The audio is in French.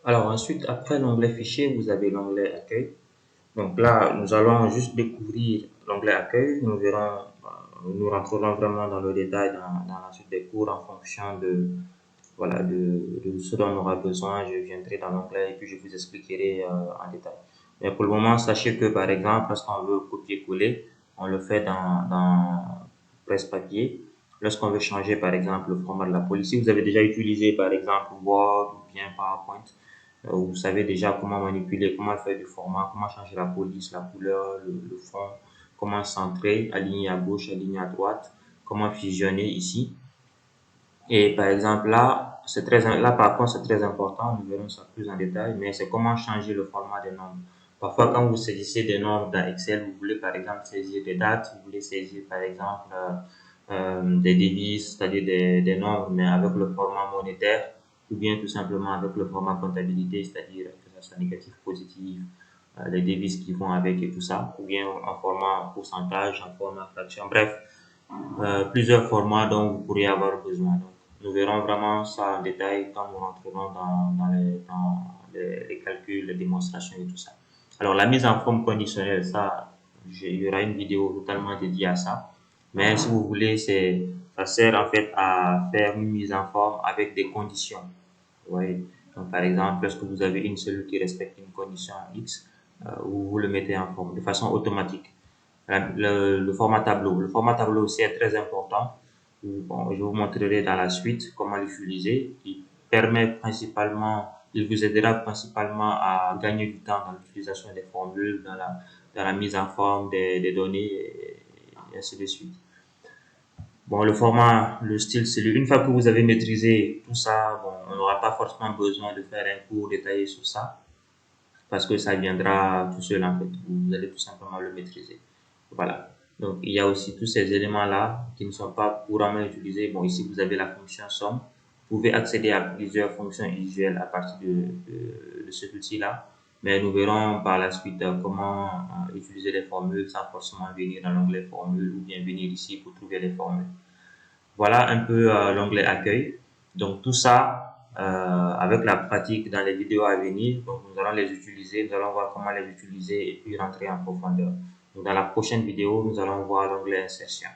Alors ensuite, après l'onglet fichier, vous avez l'onglet accueil. Donc là, nous allons juste découvrir l'onglet accueil. Nous verrons, nous rentrerons vraiment dans le détail dans la suite des cours en fonction voilà, de ce dont on aura besoin. Je viendrai dans l'onglet et puis je vous expliquerai en détail. Mais pour le moment, sachez que par exemple, lorsqu'on veut copier-coller, on le fait dans presse-papier. Lorsqu'on veut changer par exemple le format de la police, si vous avez déjà utilisé par exemple Word ou bien PowerPoint, vous savez déjà comment manipuler, comment faire du format, comment changer la police, la couleur, le fond, comment centrer, aligner à gauche, aligner à droite, comment fusionner ici. Et par exemple là, là par contre c'est très important, nous verrons ça plus en détail, mais c'est comment changer le format des nombres. Parfois quand vous saisissez des nombres dans Excel, vous voulez par exemple saisir des dates, vous voulez saisir par exemple des devises, c'est-à-dire des nombres, mais avec le format monétaire, ou bien tout simplement avec le format comptabilité, c'est-à-dire que ça soit négatif, positif, les devises qui vont avec et tout ça, ou bien en format pourcentage, en format fraction, bref, plusieurs formats dont vous pourriez avoir besoin. Donc, nous verrons vraiment ça en détail quand nous rentrerons les calculs, les démonstrations et tout ça. Alors, la mise en forme conditionnelle, ça, il y aura une vidéo totalement dédiée à ça. Mais si vous voulez, ça sert en fait à faire une mise en forme avec des conditions. Vous voyez? Donc, par exemple, lorsque vous avez une cellule qui respecte une condition X, vous le mettez en forme de façon automatique. Le format tableau. Le format tableau aussi est très important. Bon, je vous montrerai dans la suite comment l'utiliser. Il vous aidera principalement à gagner du temps dans l'utilisation des formules, dans la mise en forme des données et ainsi de suite. Bon, le format, le style, c'est une fois que vous avez maîtrisé tout ça, bon, on n'aura pas forcément besoin de faire un cours détaillé sur ça parce que ça viendra tout seul en fait. Vous allez tout simplement le maîtriser. Voilà. Donc, il y a aussi tous ces éléments-là qui ne sont pas couramment utilisés. Bon, ici, vous avez la fonction somme. Vous pouvez accéder à plusieurs fonctions usuelles à partir de cet outil-là. Mais nous verrons par la suite comment utiliser les formules sans forcément venir dans l'onglet formules ou bien venir ici pour trouver les formules. Voilà un peu l'onglet accueil. Donc, tout ça, avec la pratique dans les vidéos à venir, donc nous allons les utiliser, nous allons voir comment les utiliser et puis rentrer en profondeur. Donc, dans la prochaine vidéo, nous allons voir l'onglet insertion.